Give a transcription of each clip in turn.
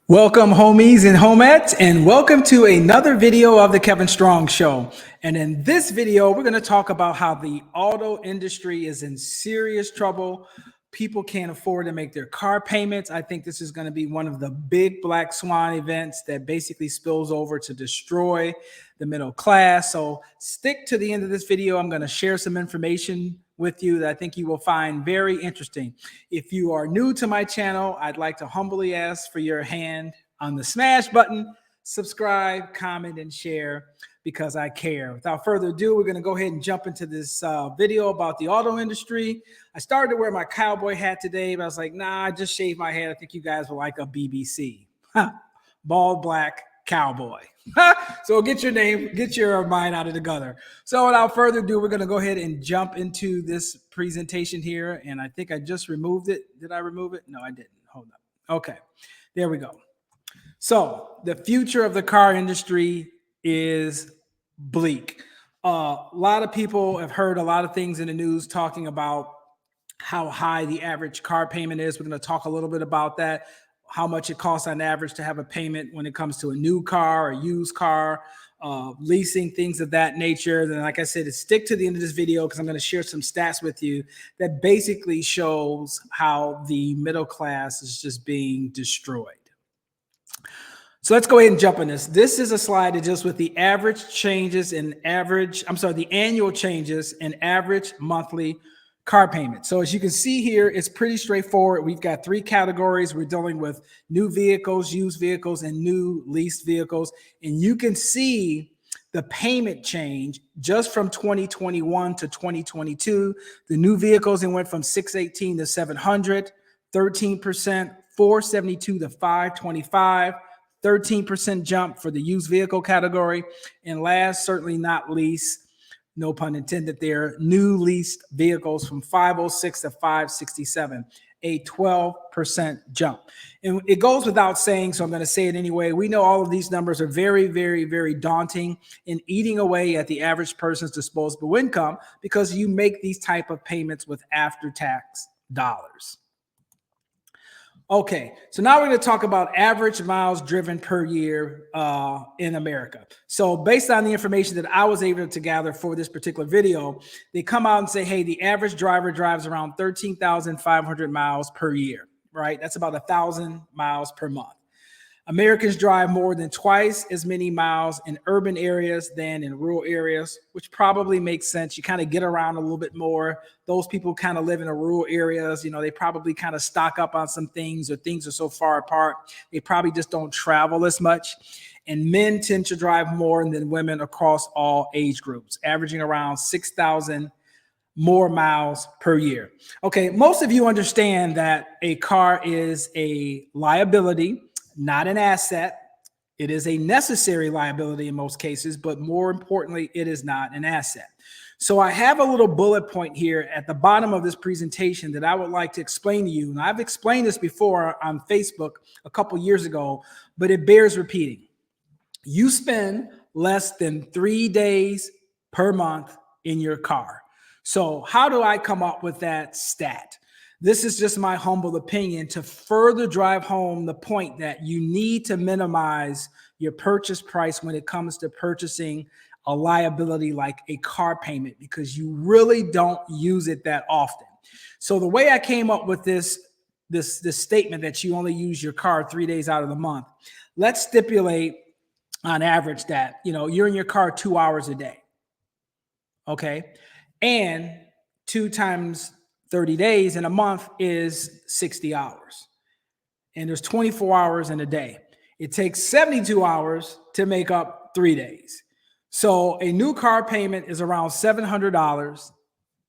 Welcome, homies and homettes, and welcome to another video of the Kevin Strong Show. And in this video, we're going to talk about how the auto industry is in serious trouble. People can't afford to make their car payments. I think this is going to be one of the big black swan events that basically spills over to destroy the middle class. So stick to the end of this video. I'm going to share some information with you that I think you will find very interesting. If you are new to my channel, I'd like to humbly ask for your hand on the smash button, subscribe, comment, and share because I care. Without further ado, we're going to go ahead and jump into this video about the auto industry. I started to wear my cowboy hat today, but I was like, nah, I just shaved my head. I think you guys will like a BBC. Bald black cowboy. So get your mind out of the gutter. So without further ado, we're going to go ahead and jump into this presentation here. And I think I just removed it. Did I remove it? No, I didn't. Hold up. Okay, there we go. So the future of the car industry is bleak. A lot of people have heard a lot of things in the news talking about how high the average car payment is. We're going to talk a little bit about that, how much it costs on average to have a payment when it comes to a new car or used car, leasing, things of that nature. Then, like I said, stick to the end of this video because I'm going to share some stats with you that basically shows how the middle class is just being destroyed. So let's go ahead and jump on this. This is a slide that deals with the average changes in the annual changes in average monthly car payment. So as you can see here, it's pretty straightforward. We've got three categories. We're dealing with new vehicles, used vehicles, and new leased vehicles. And you can see the payment change just from 2021 to 2022. The new vehicles, it went from 618 to 700, 13%, 472 to 525, 13% jump for the used vehicle category. And last, certainly not least, no pun intended there, new leased vehicles from 506 to 567, a 12% jump. And it goes without saying, so I'm going to say it anyway. We know all of these numbers are very, very, very daunting in eating away at the average person's disposable income because you make these type of payments with after-tax dollars. Okay, so now we're going to talk about average miles driven per year in America. So based on the information that I was able to gather for this particular video, they come out and say, hey, the average driver drives around 13,500 miles per year, right? That's about 1,000 miles per month. Americans drive more than twice as many miles in urban areas than in rural areas, which probably makes sense. You kind of get around a little bit more. Those people kind of live in the rural areas. You know, they probably kind of stock up on some things, or things are so far apart. They probably just don't travel as much. And men tend to drive more than women across all age groups, averaging around 6,000 more miles per year. Okay, most of you understand that a car is a liability, not an asset. It is a necessary liability in most cases, but more importantly, it is not an asset. So I have a little bullet point here at the bottom of this presentation that I would like to explain to you. And I've explained this before on Facebook a couple years ago, but it bears repeating. You spend less than 3 days per month in your car. So how do I come up with that stat? This is just my humble opinion to further drive home the point that you need to minimize your purchase price when it comes to purchasing a liability like a car payment, because you really don't use it that often. So the way I came up with this statement that you only use your car 3 days out of the month, let's stipulate on average that, you're in your car 2 hours a day. Okay. And 2 times 30 days in a month is 60 hours. And there's 24 hours in a day. It takes 72 hours to make up 3 days. So a new car payment is around $700.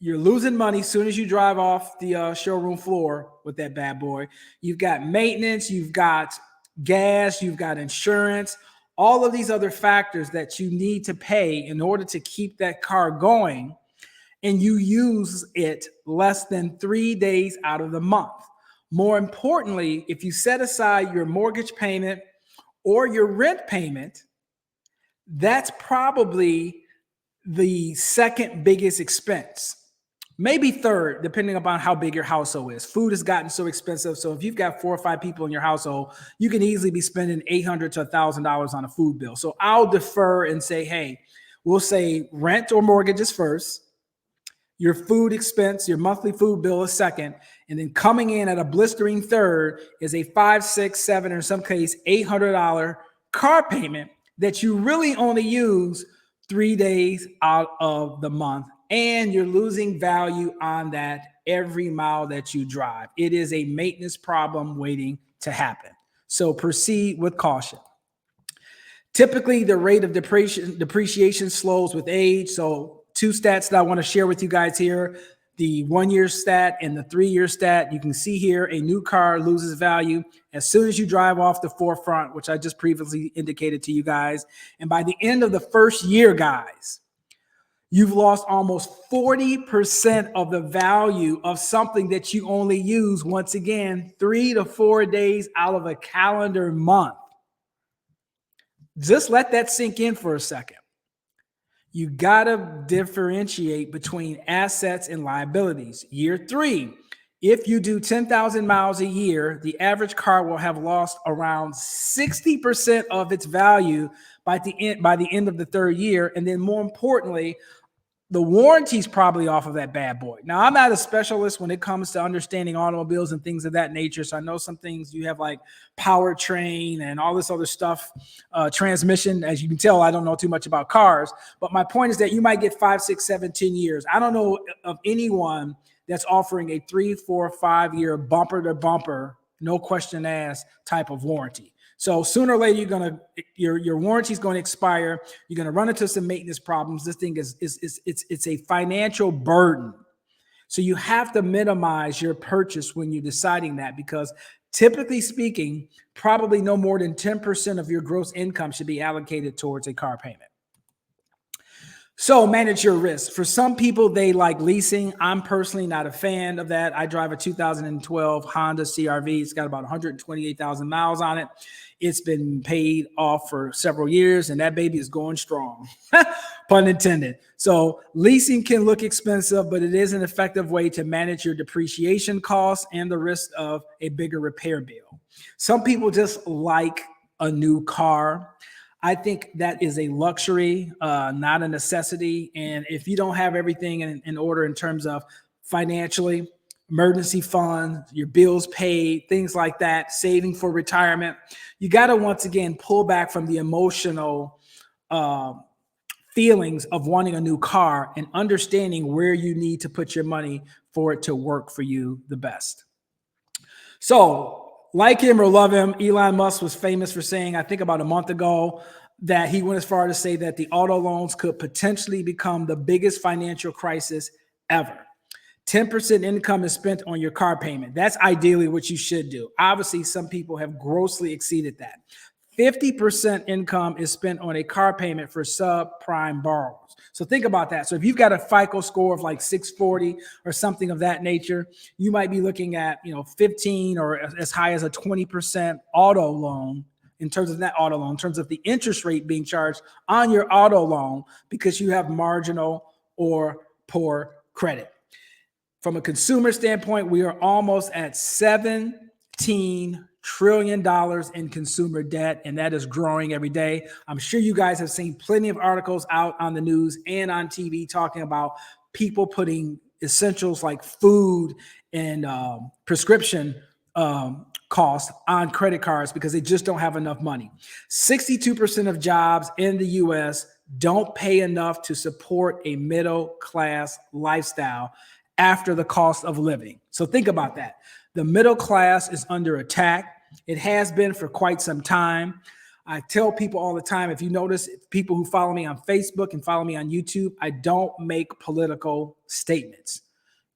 You're losing money as soon as you drive off the showroom floor with that bad boy. You've got maintenance, you've got gas, you've got insurance, all of these other factors that you need to pay in order to keep that car going. And you use it less than 3 days out of the month. More importantly, if you set aside your mortgage payment or your rent payment, that's probably the second biggest expense. maybe third, depending upon how big your household is. Food has gotten so expensive. So if you've got 4 or 5 people in your household, you can easily be spending $800 to $1,000 on a food bill. So I'll defer and say, hey, we'll say rent or mortgage is first. Your food expense, your monthly food bill is second. And then coming in at a blistering third is a 5, 6, 7, or in some case, $800 car payment that you really only use 3 days out of the month. And you're losing value on that every mile that you drive. It is a maintenance problem waiting to happen. So proceed with caution. Typically, the rate of depreciation slows with age. So 2 stats that I want to share with you guys here, the 1-year stat and the 3-year stat. You can see here a new car loses value as soon as you drive off the forefront, which I just previously indicated to you guys. And by the end of the first year, guys, you've lost almost 40% of the value of something that you only use, once again, 3 to 4 days out of a calendar month. Just let that sink in for a second. You got to differentiate between assets and liabilities. Year 3, if you do 10,000 miles a year, the average car will have lost around 60% of its value by the end of the 3rd year. And then more importantly, the warranty's probably off of that bad boy. Now, I'm not a specialist when it comes to understanding automobiles and things of that nature. So I know some things you have like powertrain and all this other stuff, transmission. As you can tell, I don't know too much about cars. But my point is that you might get 5, 6, 7, 10 years. I don't know of anyone that's offering a 3, 4, 5-year bumper to bumper, no question asked type of warranty. So sooner or later, your warranty is going to expire. You're going to run into some maintenance problems. This thing it's a financial burden. So you have to minimize your purchase when you're deciding that, because typically speaking, probably no more than 10% of your gross income should be allocated towards a car payment. So manage your risk. For some people, they like leasing. I'm personally not a fan of that. I drive a 2012 Honda CRV. It's got about 128,000 miles on it. It's been paid off for several years, and that baby is going strong, pun intended. So leasing can look expensive, but it is an effective way to manage your depreciation costs and the risk of a bigger repair bill. Some people just like a new car. I think that is a luxury, not a necessity. And if you don't have everything in order in terms of financially, emergency fund, your bills paid, things like that, saving for retirement, you got to once again pull back from the emotional feelings of wanting a new car and understanding where you need to put your money for it to work for you the best. So, like him or love him, Elon Musk was famous for saying, I think about a month ago, that he went as far to say that the auto loans could potentially become the biggest financial crisis ever. 10% income is spent on your car payment. That's ideally what you should do. Obviously, some people have grossly exceeded that. 50% income is spent on a car payment for subprime borrowers. So think about that. So if you've got a FICO score of like 640 or something of that nature, you might be looking at, 15 or as high as a 20% auto loan in terms of that auto loan, in terms of the interest rate being charged on your auto loan because you have marginal or poor credit. From a consumer standpoint, we are almost at $17 trillion in consumer debt, and that is growing every day. I'm sure you guys have seen plenty of articles out on the news and on TV talking about people putting essentials like food and prescription costs on credit cards because they just don't have enough money. 62% of jobs in the U.S. don't pay enough to support a middle-class lifestyle after the cost of living. So think about that. The middle class is under attack. It has been for quite some time. I tell people all the time, if you notice, people who follow me on Facebook and follow me on YouTube, I don't make political statements.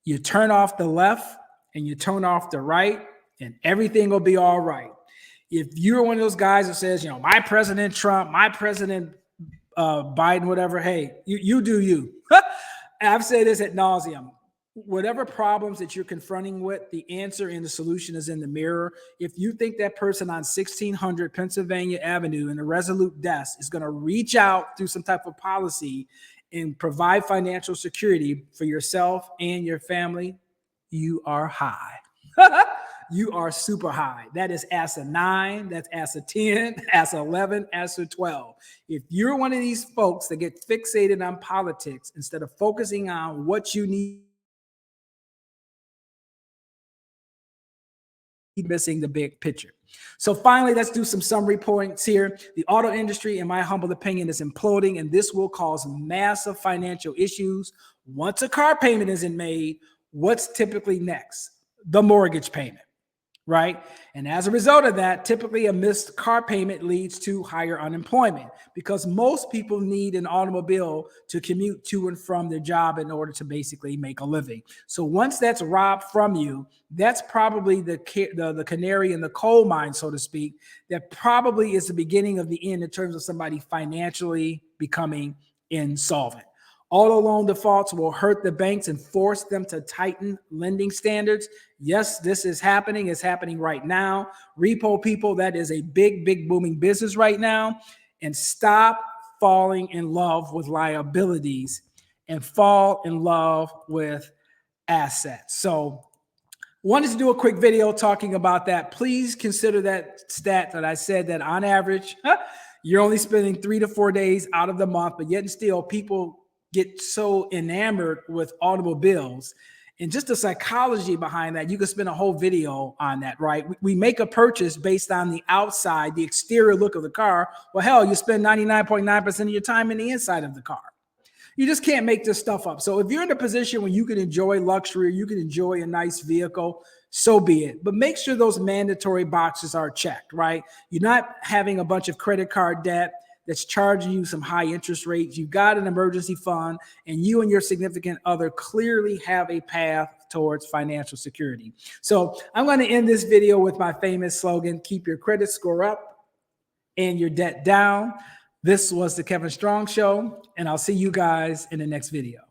You turn off the left and you turn off the right, and everything will be all right. If you're one of those guys that says, my President Trump, my President Biden, whatever, hey, you do you. I've said this ad nauseum. Whatever problems that you're confronting with, the answer and the solution is in the mirror. If you think that person on 1600 Pennsylvania Avenue in a Resolute desk is going to reach out through some type of policy and provide financial security for yourself and your family, you are high. You are super high. That is ASA 9, that's ASA 10, ASA 11, ASA 12. If you're one of these folks that get fixated on politics instead of focusing on what you need, missing the big picture. So finally, let's do some summary points here. The auto industry, in my humble opinion, is imploding, and this will cause massive financial issues. Once a car payment isn't made, what's typically next? The mortgage payment, right? And as a result of that, typically a missed car payment leads to higher unemployment because most people need an automobile to commute to and from their job in order to basically make a living. So once that's robbed from you, that's probably the canary in the coal mine, so to speak. That probably is the beginning of the end in terms of somebody financially becoming insolvent. Auto loan defaults will hurt the banks and force them to tighten lending standards. Yes, this is happening. It's happening right now. Repo people, that is a big, big booming business right now. And stop falling in love with liabilities and fall in love with assets. So wanted to do a quick video talking about that. Please consider that stat that I said that on average, you're only spending 3 to 4 days out of the month, but yet and still people get so enamored with automobiles and just the psychology behind that. You could spend a whole video on that, right? We make a purchase based on the outside, the exterior look of the car. Well, hell, you spend 99.9% of your time in the inside of the car. You just can't make this stuff up. So if you're in a position where you can enjoy luxury, you can enjoy a nice vehicle, so be it. But make sure those mandatory boxes are checked, right? You're not having a bunch of credit card debt that's charging you some high interest rates. You've got an emergency fund, and you and your significant other clearly have a path towards financial security. So I'm going to end this video with my famous slogan, keep your credit score up and your debt down. This was the Kevin Strong Show, and I'll see you guys in the next video.